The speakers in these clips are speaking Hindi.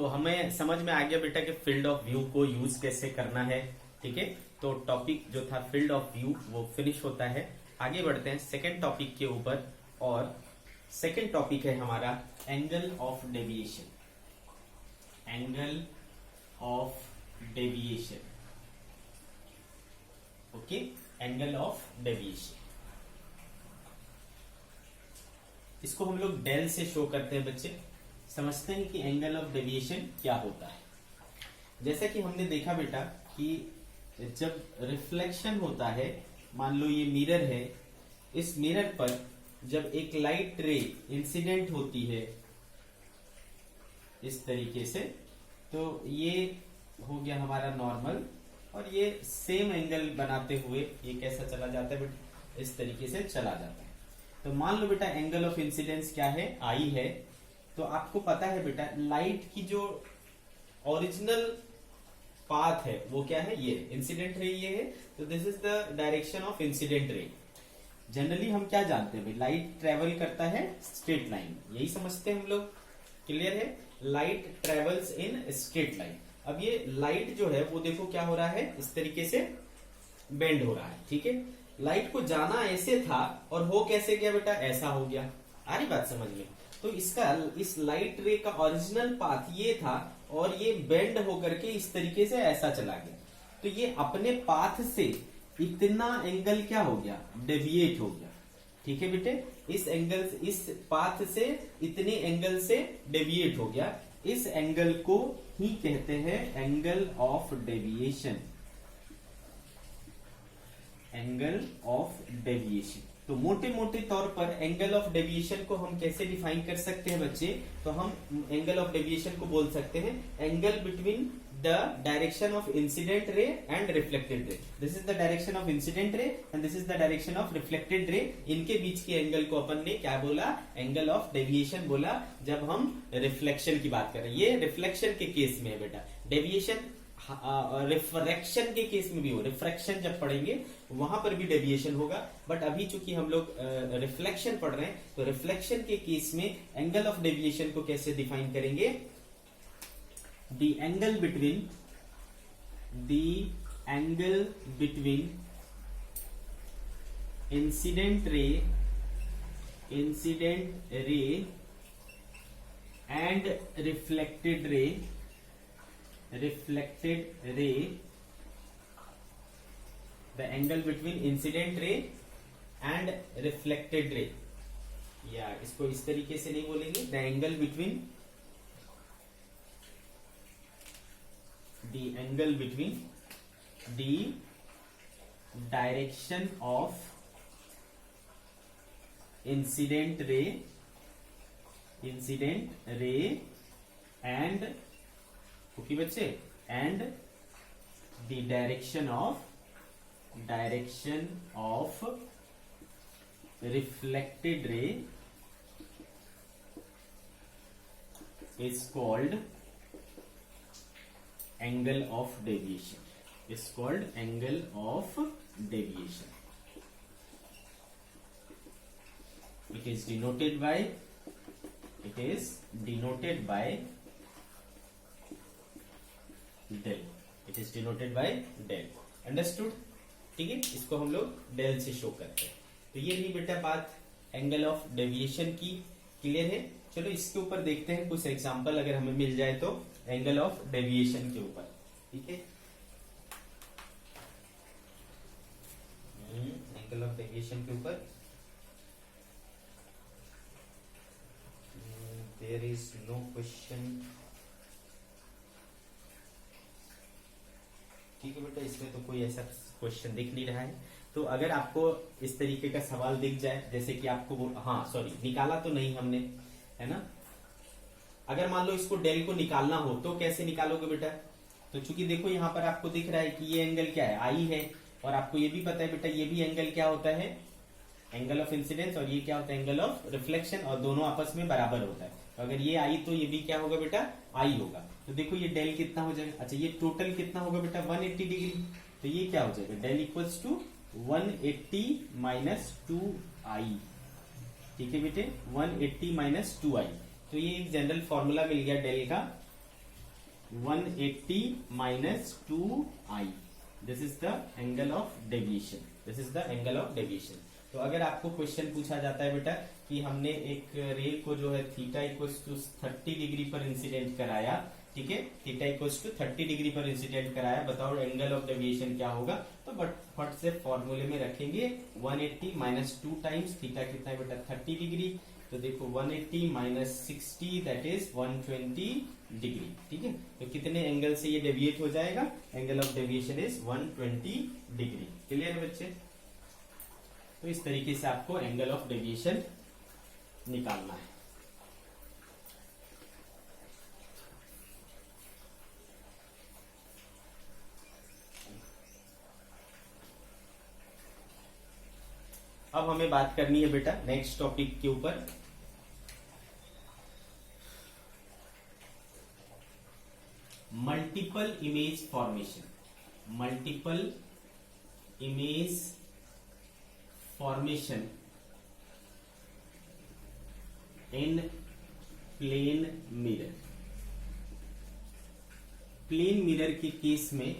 हमें समझ में आ गया बेटा कि फील्ड ऑफ व्यू को यूज कैसे करना है। ठीक है, तो टॉपिक जो था फील्ड ऑफ व्यू वो फिनिश होता है। आगे बढ़ते हैं सेकेंड टॉपिक के ऊपर, और सेकेंड टॉपिक है हमारा angle of deviation. Angle of deviation, okay, angle of deviation. इसको हम लोग डेल से शो करते हैं बच्चे। समझते हैं कि एंगल ऑफ डेविएशन क्या होता है। जैसा कि हमने देखा बेटा कि जब रिफ्लेक्शन होता है, मान लो ये मिरर है, इस मिरर पर जब एक लाइट रे इंसिडेंट होती है इस तरीके से, तो ये हो गया हमारा नॉर्मल, और ये सेम एंगल बनाते हुए ये कैसा चला जाता है बेटा, इस तरीके से चला जाता है। तो मान लो बेटा एंगल ऑफ इंसिडेंस क्या है, आई है। तो आपको पता है बेटा लाइट की जो ओरिजिनल पाथ है वो क्या है, ये इंसिडेंट रे ये है। तो this is the direction of incident ray. Generally हम क्या जानते हैं भाई, लाइट ट्रेवल करता है स्ट्रेट लाइन, यही समझते हैं हम लोग। क्लियर है, light travels in straight line. अब ये लाइट जो है वो देखो क्या हो रहा है, इस तरीके से बेंड हो रहा है। ठीक है, लाइट को जाना ऐसे था और हो कैसे गया बेटा, ऐसा हो गया। आ रही बात समझ में? तो इसका इस लाइट रे का ओरिजिनल पाथ ये था और ये बेंड होकर के इस तरीके से ऐसा चला गया। तो ये अपने पाथ से इतना एंगल क्या हो गया, डेविएट हो गया। ठीक है बेटे, इस एंगल, इस पाथ से इतने एंगल से डेविएट हो गया। इस एंगल को ही कहते हैं angle of deviation. Angle of deviation. तो मोटे मोटे तौर पर एंगल ऑफ डेविएशन को हम कैसे डिफाइन कर सकते हैं बच्चे, तो हम एंगल ऑफ डेविएशन को बोल सकते हैं angle between the direction of incident ray and reflected ray. This is the direction of incident ray and this is the direction of reflected रे। इनके बीच के एंगल को अपन ने क्या बोला, एंगल ऑफ डेविएशन बोला, जब हम रिफ्लेक्शन की बात कर रहे हैं। ये रिफ्लेक्शन के केस में है बेटा। डेविएशन रिफ्रैक्शन के केस में भी हो, रिफ्रैक्शन जब पढ़ेंगे वहां पर भी डेविएशन होगा। बट अभी चूंकि हम लोग रिफ्लेक्शन पढ़ रहे हैं, तो रिफ्लेक्शन के केस में एंगल ऑफ डेविएशन को कैसे डिफाइन करेंगे, the angle between incident ray and reflected ray, the angle between incident ray and reflected ray, या इसको इस तरीके से नहीं बोलेंगे, the angle between the direction of incident ray and, okay बच्चे, and the direction of reflected ray is called angle of deviation. Is called angle of deviation. It is denoted by del. It is denoted by del. Understood? ठीक है, इसको हम लोग डेल से शो करते हैं। तो ये नहीं बेटा बात एंगल ऑफ डेविएशन की। क्लियर है? चलो इसके ऊपर देखते हैं कुछ एग्जांपल अगर हमें मिल जाए तो एंगल ऑफ डेविएशन के ऊपर। ठीक है, एंगल ऑफ डेविएशन के ऊपर देयर इज नो क्वेश्चन। ठीक है बेटा, इसमें तो कोई ऐसा क्वेश्चन दिख नहीं रहा है। तो अगर आपको इस तरीके का सवाल दिख जाए, जैसे कि आपको निकाला तो नहीं हमने, है ना। अगर मान लो इसको डेल को निकालना हो तो कैसे निकालोगे बेटा, तो चूंकि देखो यहाँ पर आपको दिख रहा है कि ये एंगल क्या है, आई है, और आपको ये भी पता है बेटा ये भी एंगल क्या होता है, एंगल ऑफ इंसिडेंस, और ये क्या होता है, एंगल ऑफ रिफ्लेक्शन, और दोनों आपस में बराबर होता है। तो अगर ये आई तो ये भी क्या होगा बेटा, आई होगा। तो देखो ये डेल कितना हो जाएगा, अच्छा ये टोटल कितना होगा बेटा, 180 डिग्री। तो ये क्या हो जाएगा, del equals to 180 minus 2i। ठीक है बेटे, 180 माइनस 2i। तो ये एक जनरल फॉर्मूला मिल गया डेल का। 180 minus 2i. This is the angle of deviation. This is the angle of deviation. तो अगर आपको क्वेश्चन पूछा जाता है बेटा कि हमने एक रे को जो है थीटा इक्वल्स टू 30 डिग्री पर इंसिडेंट कराया, ठीक है, थीटा इक्वल्स टू 30 डिग्री पर इंसिडेंट कराया, बताओ एंगल ऑफ डेविएशन क्या होगा. तो बट फट से फॉर्मूले में रखेंगे 180 माइनस 2 टाइम्स थीटा कितना है बेटा 30 डिग्री. तो देखो 180 माइनस 60 दैट इज 120 डिग्री. ठीक है, तो कितने एंगल से ये डेविएट हो जाएगा? Angle of deviation is 120 degree. Clear है बच्चे? तो इस तरीके से आपको एंगल ऑफ डेविएशन निकालना है. अब हमें बात करनी है बेटा नेक्स्ट टॉपिक के ऊपर. Multiple image formation. Multiple image formation in plane mirror. Plane mirror के केस में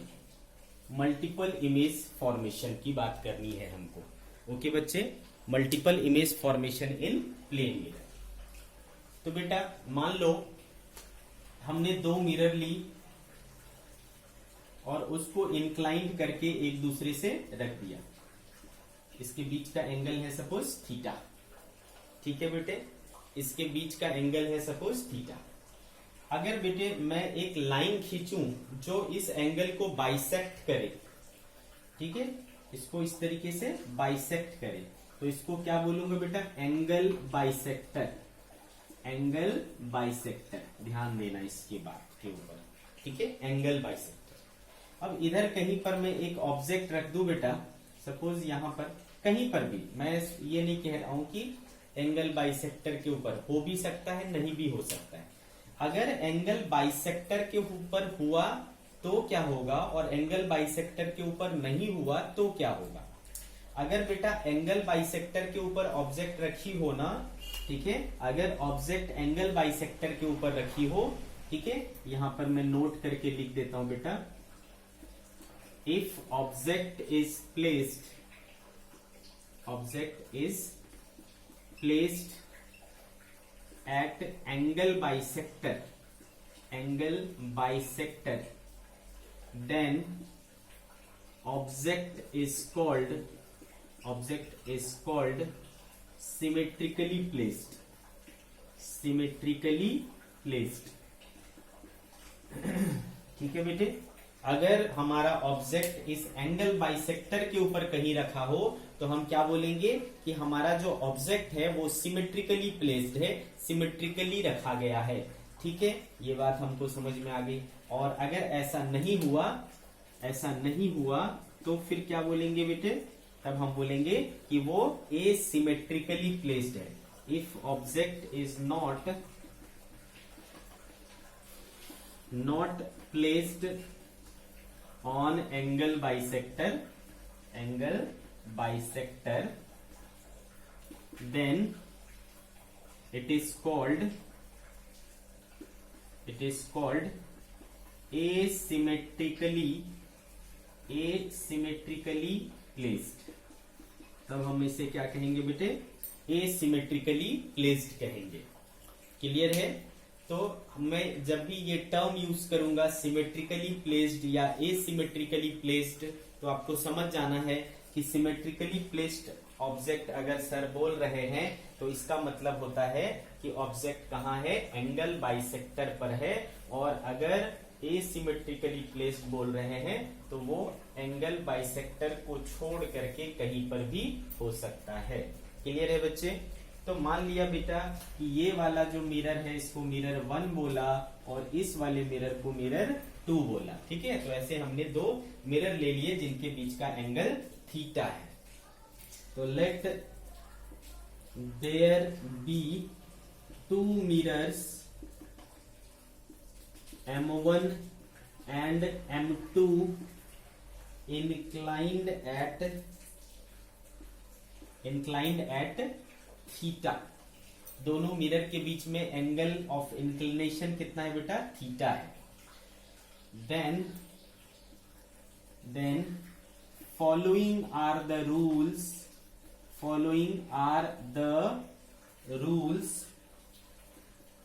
मल्टीपल इमेज फॉर्मेशन की बात करनी है हमको. ओके बच्चे, multiple image formation in plane mirror. तो बेटा मान लो हमने दो मिरर ली और उसको इंक्लाइंड करके एक दूसरे से रख दिया. इसके बीच का एंगल है सपोज थीटा. ठीक है बेटे, इसके बीच का एंगल है सपोज थीटा. अगर बेटे मैं एक लाइन खींचूं जो इस एंगल को बाइसेक्ट करे, ठीक है, इसको इस तरीके से बाइसेक्ट करे, तो इसको क्या बोलूंगा बेटा? Angle bisector. एंगल बाइसेक्टर, ध्यान देना इसके बात के ऊपर. ठीक है, एंगल बाइसेक्टर. अब इधर कहीं पर मैं एक ऑब्जेक्ट रख दूं बेटा, सपोज यहां पर कहीं पर भी, मैं ये नहीं कह रहा हूं कि एंगल बाइसेक्टर के ऊपर, हो भी सकता है नहीं भी हो सकता है. अगर एंगल बाइसेक्टर के ऊपर हुआ तो क्या होगा और एंगल बाइसेक्टर के ऊपर नहीं हुआ तो क्या होगा? अगर बेटा एंगल बाइसेक्टर के ऊपर ऑब्जेक्ट रखी हो ना, ठीक है, अगर ऑब्जेक्ट एंगल बाइसेक्टर के ऊपर रखी हो, ठीक है, यहां पर मैं नोट करके लिख देता हूं बेटा. If object is placed at angle bisector, then object is called symmetrically placed. ठीक है बेटे, अगर हमारा ऑब्जेक्ट इस एंगल बाइसेक्टर के ऊपर कहीं रखा हो तो हम क्या बोलेंगे कि हमारा जो ऑब्जेक्ट है वो सिमेट्रिकली प्लेस्ड है, सिमेट्रिकली रखा गया है. ठीक है, ये बात हमको समझ में आ गई. और अगर ऐसा नहीं हुआ तो फिर क्या बोलेंगे बेटे? तब हम बोलेंगे कि वो एसिमेट्रिकली प्लेस्ड है. If object is not placed on angle bisector, then it is called asymmetrically placed. तब हम इसे क्या कहेंगे बेटे? asymmetrically placed कहेंगे. क्लियर है? तो मैं जब भी ये टर्म यूज करूंगा सिमेट्रिकली प्लेस्ड या एसिमेट्रिकली प्लेस्ड, तो आपको समझ जाना है कि सिमेट्रिकली प्लेस्ड ऑब्जेक्ट अगर सर बोल रहे हैं तो इसका मतलब होता है कि ऑब्जेक्ट कहाँ है? एंगल बाइसेक्टर पर है. और अगर एसिमेट्रिकली प्लेस्ड बोल रहे हैं तो वो एंगल बाइसेक्टर को छोड़ करके कहीं पर भी हो सकता है. क्लियर है बच्चे? तो मान लिया बेटा कि ये वाला जो मिरर है इसको मिरर 1 बोला और इस वाले मिरर को मिरर 2 बोला. ठीक है, तो ऐसे हमने दो मिरर ले लिए जिनके बीच का एंगल थीटा है. तो let there be 2 mirrors M1 and M2 inclined at theta. दोनों मिरर के बीच में एंगल ऑफ इंक्लिनेशन कितना है बेटा? थीटा है. then following are the rules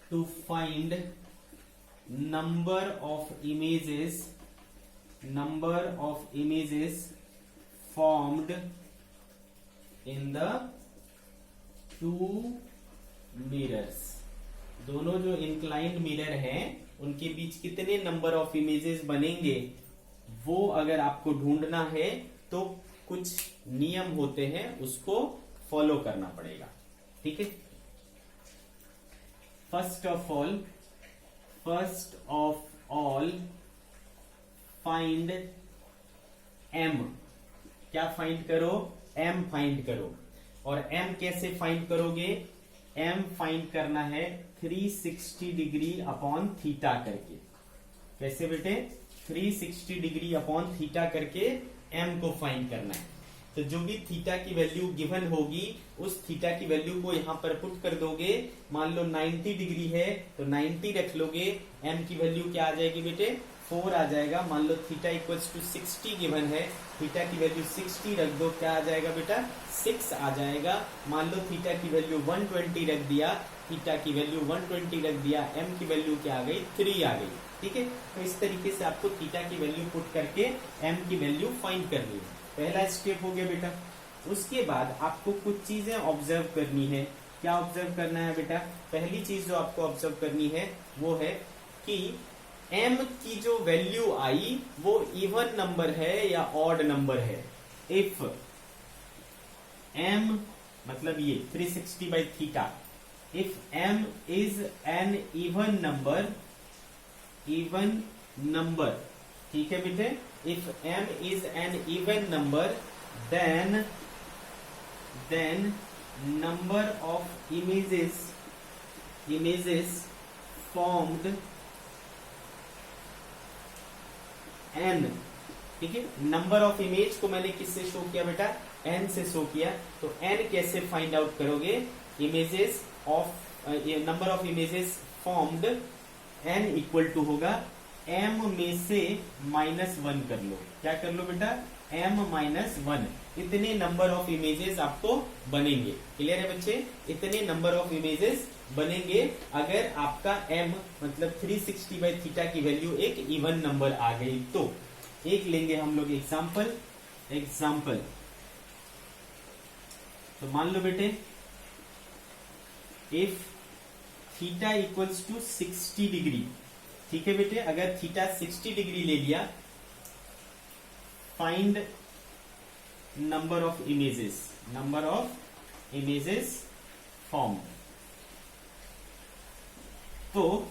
to find number of images formed in the two mirrors. दोनों जो इंक्लाइंड मिरर हैं उनके बीच कितने नंबर ऑफ इमेजेस बनेंगे वो अगर आपको ढूंढना है तो कुछ नियम होते हैं, उसको फॉलो करना पड़ेगा। ठीक है, first of all find M. क्या फाइंड करो? एम फाइंड करो। और एम कैसे फाइंड करोगे? एम फाइंड करना है 360 डिग्री अपॉन थीटा करके। कैसे बेटे? 360 डिग्री अपॉन थीटा करके एम को फाइंड करना है। तो जो भी थीटा की वैल्यू गिवन होगी उस थीटा की वैल्यू को यहां पर पुट कर दोगे। मान लो 90 डिग्री है तो 90 रख लोगे। एम की वैल्यू क्या आ जाएगी बेटे? 4 आ जाएगा। मान लो थीटा इक्वल्स टू 60 गिवन है, थीटा की वैल्यू 60 रख दो, क्या आ जाएगा बेटा? 6 आ जाएगा। मान लो थीटा की वैल्यू 120 रख दिया, थीटा की वैल्यू 120 रख दिया, एम की वैल्यू क्या आ गई? 3 आ गई। ठीक है, तो इस तरीके से आपको थीटा की वैल्यू पुट करके एम की वैल्यू फाइंड करनी है। पहला स्टेप हो गया बेटा। उसके बाद आपको कुछ चीजें ऑब्जर्व करनी है। क्या ऑब्जर्व करना है बेटा? पहली चीज जो आपको ऑब्जर्व करनी है वो है कि m की जो वैल्यू आई वो इवन नंबर है या ऑड नंबर है। इफ m मतलब ये 360 by theta, if m is an even number, ठीक है बेटे, if m is an even number then number of images formed n। ठीक है, नंबर ऑफ इमेज को मैंने किससे शो किया बेटा? n से शो किया। तो n कैसे फाइंड आउट करोगे? Images of number of images formed n equal to होगा m में से -1 कर लो। क्या कर लो बेटा? m -1। इतने नंबर ऑफ इमेजेस आपको बनेंगे। क्लियर है बच्चे? इतने नंबर ऑफ इमेजेस बनेंगे अगर आपका m मतलब 360 बाई थीटा की वैल्यू एक इवन नंबर आ गई तो। एक लेंगे हम लोग एग्जाम्पल। तो मान लो बेटे if theta equals to 60 degree, ठीक है बेटे, अगर थीटा 60 डिग्री ले लिया, find number of images form. तो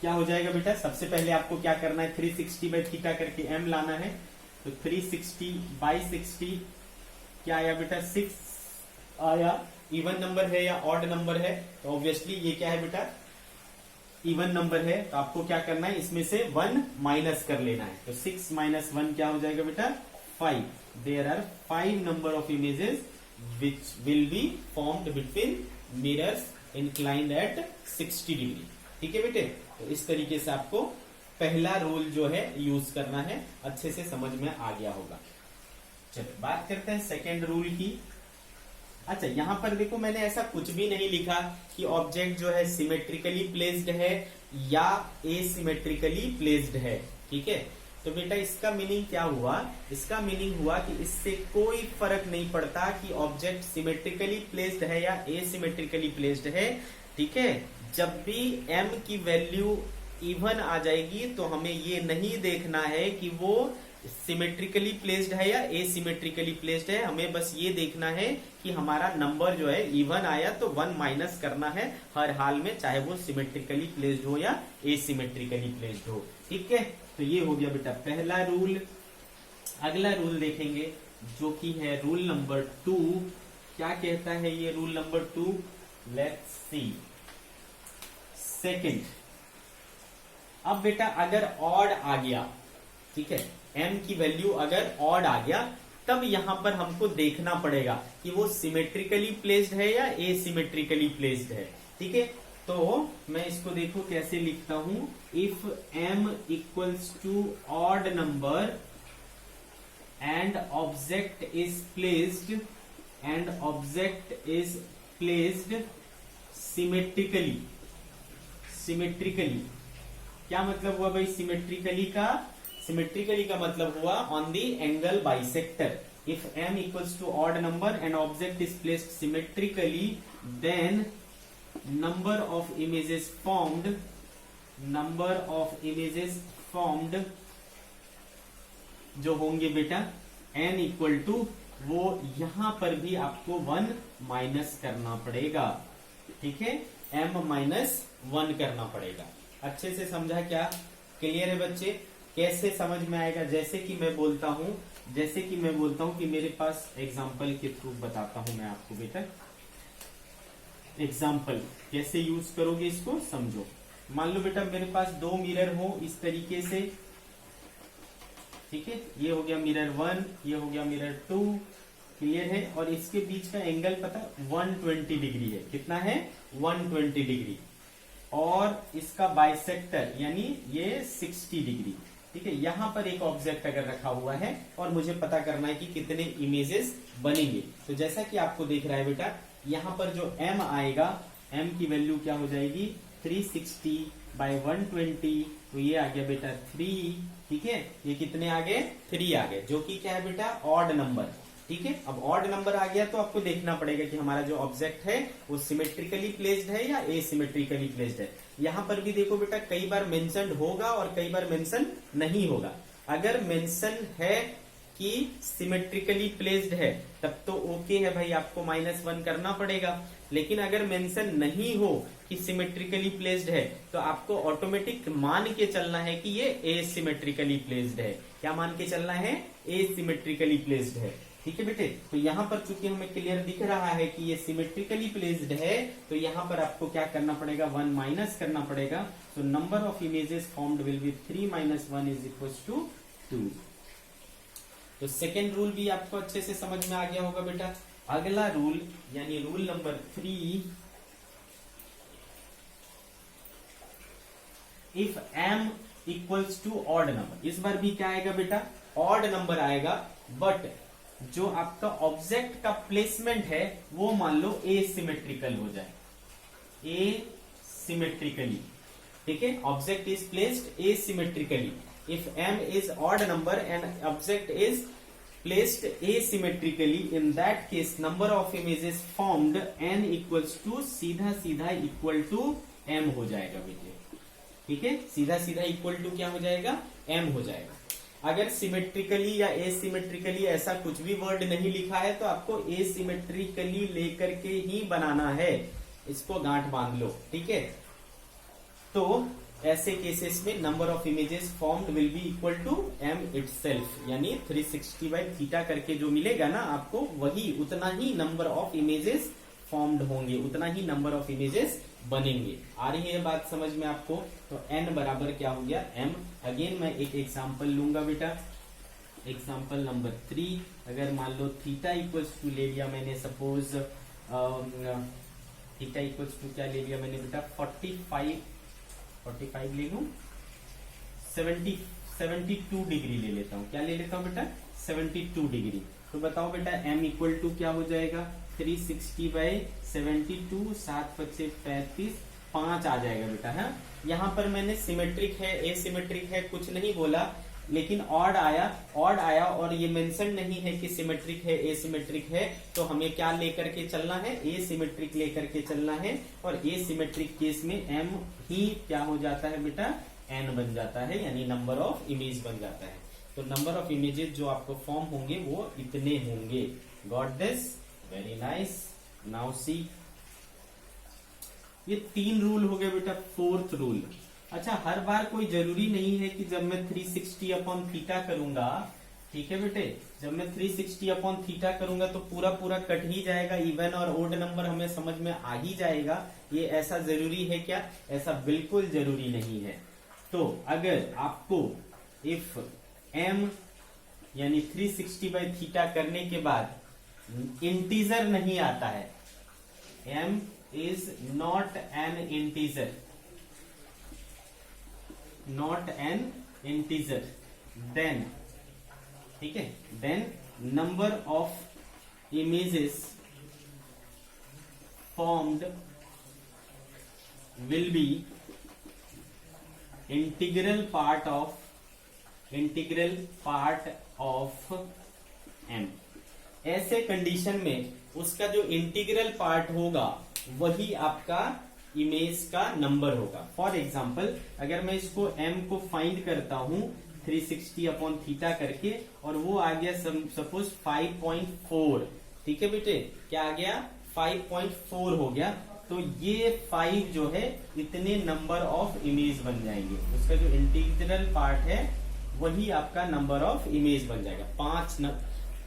क्या हो जाएगा बेटा? सबसे पहले आपको क्या करना है? 360 बाई थीटा करके m लाना है। तो 360 बाई 60 क्या आया बेटा? 6 आया। इवन नंबर है या ऑड नंबर है? तो ऑब्वियसली ये क्या है बेटा? इवन नंबर है। तो आपको क्या करना है? इसमें से 1 माइनस कर लेना है। तो 6 - 1 क्या हो जाएगा बेटा? 5। There are 5 number of images which will be formed between mirrors inclined at 60 degree. ठीक है बेटे? तो इस तरीके से आपको पहला रूल जो है यूज करना है। अच्छे से समझ में आ गया होगा। चलो बात करते हैं सेकेंड रूल की। अच्छा, यहां पर देखो मैंने ऐसा कुछ भी नहीं लिखा कि ऑब्जेक्ट जो है सिमेट्रिकली प्लेस्ड है या एसिमेट्रिकली प्लेस्ड है। ठीक है, तो बेटा इसका मीनिंग क्या हुआ? इसका मीनिंग हुआ कि इससे कोई फर्क नहीं पड़ता कि ऑब्जेक्ट सिमेट्रिकली प्लेस्ड है या एसिमेट्रिकली प्लेस्ड है। ठीक है, जब भी m की वैल्यू इवन आ जाएगी तो हमें ये नहीं देखना है कि वो सिमेट्रिकली प्लेस्ड है या एसिमेट्रिकली प्लेस्ड है। हमें बस ये देखना है कि हमारा नंबर जो है इवन आया तो 1 माइनस करना है हर हाल में, चाहे वो सिमेट्रिकली प्लेस्ड हो या एसिमेट्रिकली प्लेस्ड हो। ठीक है, तो ये हो गया बेटा पहला रूल। अगला रूल देखेंगे जो कि है रूल नंबर 2। क्या कहता है ये rule number 2? Let's see. Second, अब बेटा अगर ऑड आ गया, ठीक है, m की वैल्यू अगर ऑड आ गया तब यहां पर हमको देखना पड़ेगा कि वो सिमेट्रिकली प्लेस्ड है या एसिमेट्रिकली प्लेस्ड है। ठीक है, तो मैं इसको देखो कैसे लिखता हूं, if m equals to odd number and object is placed symmetrically. क्या मतलब हुआ भाई सिमेट्रिकली का मतलब हुआ on the angle bisector. If m equals to odd number and object is placed symmetrically, then number of images formed जो होंगे बेटा n इक्वल टू, वो यहां पर भी आपको 1 माइनस करना पड़ेगा। ठीक है, m माइनस 1 करना पड़ेगा। अच्छे से समझा क्या? क्लियर है बच्चे? कैसे समझ में आएगा? जैसे कि मैं बोलता हूं कि मेरे पास एग्जाम्पल के थ्रू बताता हूं मैं आपको बेटा। एग्जाम्पल कैसे यूज करोगे इसको समझो। मान लो बेटा मेरे पास 2 मिरर हो इस तरीके से, ठीक है, ये हो गया मिरर 1, ये हो गया मिरर 2, क्लियर है। और इसके बीच का एंगल पता 120 डिग्री है। कितना है? 120 डिग्री। और इसका बाइसेक्टर यानी ये 60 डिग्री। ठीक है, यहां पर एक ऑब्जेक्ट अगर रखा हुआ है और मुझे पता करना है कि कितने इमेजेस बनेंगे, तो जैसा कि आपको देख रहा है बेटा, यहां पर जो m आएगा, m की वैल्यू क्या हो जाएगी 360 बाई 120, तो ये आ गया बेटा 3। ठीक है, ये कितने आ गए? 3 आ गए, जो कि क्या है बेटा ऑड नंबर। ठीक है, अब ऑड नंबर आ गया तो आपको देखना पड़ेगा कि हमारा जो ऑब्जेक्ट है वो सिमेट्रिकली प्लेस्ड है या एसिमेट्रिकली प्लेस्ड है। यहां पर भी देखो बेटा कई बार मेंशन होगा और कई बार मेंशन नहीं होगा। अगर मेंशन है कि सिमेट्रिकली प्लेस्ड है तब तो ओके है भाई, आपको -1 करना पड़ेगा। लेकिन अगर मेंशन नहीं हो कि सिमेट्रिकली प्लेस्ड है तो आपको ऑटोमेटिक मान के चलना है कि ये एसिमेट्रिकली प्लेस्ड है। क्या मान के चलना है? एसिमेट्रिकली प्लेस्ड है। ठीक है बेटे, तो यहां पर चूंकि हमें क्लियर दिख रहा है कि ये सिमेट्रिकली प्लेस्ड है, तो यहां पर आपको क्या करना पड़ेगा? 1 माइनस करना पड़ेगा। तो number of images formed will be 3 - 1 is equals to 2। तो सेकेंड रूल भी आपको अच्छे से समझ में आ गया होगा बेटा। अगला रूल यानी rule number 3, if m equals to odd number. इस बार भी क्या आएगा बेटा? ऑड नंबर आएगा, बट जो आपका ऑब्जेक्ट का प्लेसमेंट है वो मान लो एसिमेट्रिकल हो जाए, एसिमेट्रिकली। ठीक है, object is placed asymmetrically. If m is odd number and object is placed asymmetrically, in that case number of images formed n equals to सीधा इक्वल टू m हो जाएगा बेटे। ठीक है, सीधा इक्वल टू क्या हो जाएगा? m हो जाएगा। अगर सिमेट्रिकली या एसिमेट्रिकली ऐसा कुछ भी वर्ड नहीं लिखा है तो आपको एसिमेट्रिकली लेकर के ही बनाना है, इसको गांठ बांध लो। ठीक है, तो ऐसे केसेस में number of images formed will be equal to m itself, यानी 360 बाई थीटा करके जो मिलेगा ना आपको, वही उतना ही नंबर ऑफ इमेजेस फॉर्म्ड होंगे, उतना ही नंबर ऑफ इमेजेस बनेंगे। आ रही है बात समझ में आपको? तो n बराबर क्या हो गया? m। अगेन मैं एक एग्जांपल लूंगा बेटा, एग्जांपल नंबर 3। अगर मान लो थीटा इक्वल्स टू ले लिया मैंने, सपोज थीटा इक्वल्स टू क्या ले लिया मैंने बेटा? 45 ले लूं, 72 डिग्री ले लेता हूं। क्या ले लेता हूं बेटा? 72 डिग्री। तो बताओ बेटा m इक्वल टू क्या हो जाएगा? 360 बाई 72, 7 × 5 = 35, 5 आ जाएगा बेटा। है, यहाँ पर मैंने सिमेट्रिक है एसिमेट्रिक है कुछ नहीं बोला, लेकिन ऑड आया और ये मेंशन नहीं है कि सिमेट्रिक है एसिमेट्रिक है, तो हमें क्या लेकर के चलना है? एसिमेट्रिक लेकर के चलना है। और एसिमेट्रिक केस में m ही क्या हो जाता है बेटा? n बन जाता है, यानी नंबर ऑफ इमेज बन जाता है। तो नंबर ऑफ इमेजेस जो आपको फॉर्म होंगे वो इतने होंगे। Got this? Very nice. Now see, ये 3 रूल हो गए बेटा। 4th रूल, अच्छा हर बार कोई जरूरी नहीं है कि जब मैं 360 अपॉन थीटा करूंगा, ठीक है बेटे, जब मैं 360 अपॉन थीटा करूंगा तो पूरा कट ही जाएगा, इवन और ओड नंबर हमें समझ में आ ही जाएगा। ये ऐसा जरूरी है क्या? ऐसा बिल्कुल जरूरी नहीं है। तो अगर आपको इफ m यानी 360 बाई थीटा करने के बाद इंटीजर नहीं आता है, m is not an integer, then, ठीक है, then number of images formed will be integral part of m। ऐसे कंडीशन में उसका जो इंटीग्रल पार्ट होगा वही आपका इमेज का नंबर होगा। फॉर एग्जाम्पल अगर मैं इसको m को फाइंड करता हूं 360 अपॉन थीटा करके और वो आ गया सपोज 5.4, ठीक है बेटे, क्या आ गया 5.4 हो गया, तो ये 5 जो है इतने नंबर ऑफ इमेज बन जाएंगे। उसका जो इंटीग्रल पार्ट है वही आपका नंबर ऑफ इमेज बन जाएगा।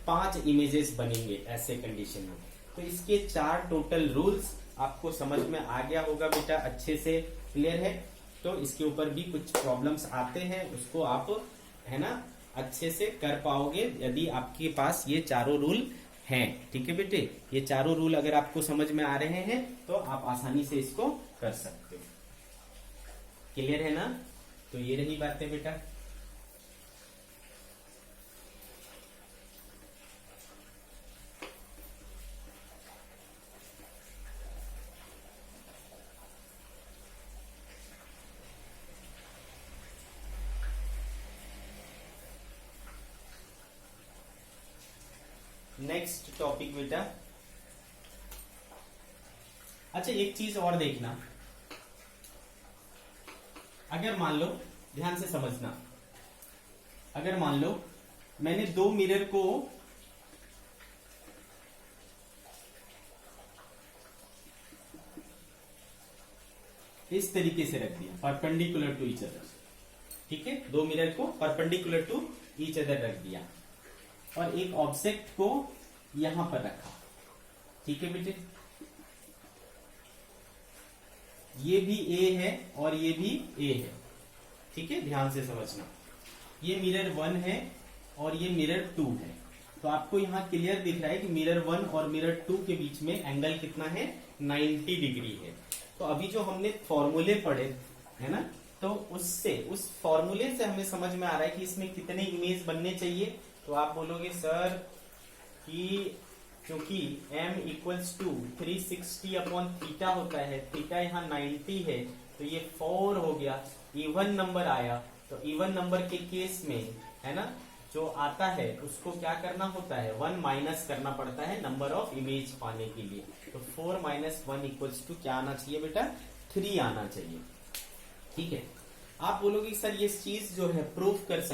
5 इमेजेस बनेंगे ऐसे कंडीशन में। तो इसके 4 टोटल रूल्स आपको समझ में आ गया होगा बेटा, अच्छे से क्लियर है। तो इसके ऊपर भी कुछ प्रॉब्लम्स आते हैं, उसको आप है ना अच्छे से कर पाओगे यदि आपके पास ये चारों रूल हैं। ठीक है बेटे, ये चारों रूल अगर आपको समझ में आ रहे हैं तो आप आसानी से इसको कर सकते हो। क्लियर है ना? तो ये रही बातें बेटा। नेक्स्ट टॉपिक बेटा, अच्छा एक चीज और देखना, अगर मान लो, ध्यान से समझना, अगर मान लो मैंने 2 मिरर को इस तरीके से रख दिया परपेंडिकुलर टू ईच अदर, ठीक है, 2 मिरर को परपेंडिकुलर टू ईच अदर रख दिया और एक ऑब्जेक्ट को यहां पर रखा, ठीक है बेटे, ये भी ए है और ये भी ए है, ठीक है, ध्यान से समझना। ये मिरर 1 है और ये मिरर 2 है। तो आपको यहां क्लियर दिख रहा है कि मिरर 1 और मिरर 2 के बीच में एंगल कितना है, 90 डिग्री है। तो अभी जो हमने फॉर्मूले पढ़े है ना, तो उससे, उस फॉर्मूले से हमें समझ में आ रहा है कि इसमें कितने इमेज बनने चाहिए। तो आप बोलोगे सर कि क्योंकि m equals to 360 upon theta होता है, थीटा यहाँ 90 है, तो ये 4 हो गया, इवन नंबर आया। तो इवन नंबर के केस में है ना, जो आता है उसको क्या करना होता है, 1 माइनस करना पड़ता है नंबर ऑफ इमेज पाने के लिए। तो 4 माइनस 1 इक्वल्स टू क्या आना चाहिए बेटा, 3 आना चाहिए। ठीक है, आप बोलोगे सर ये चीज जो है प्रूफ कर सकते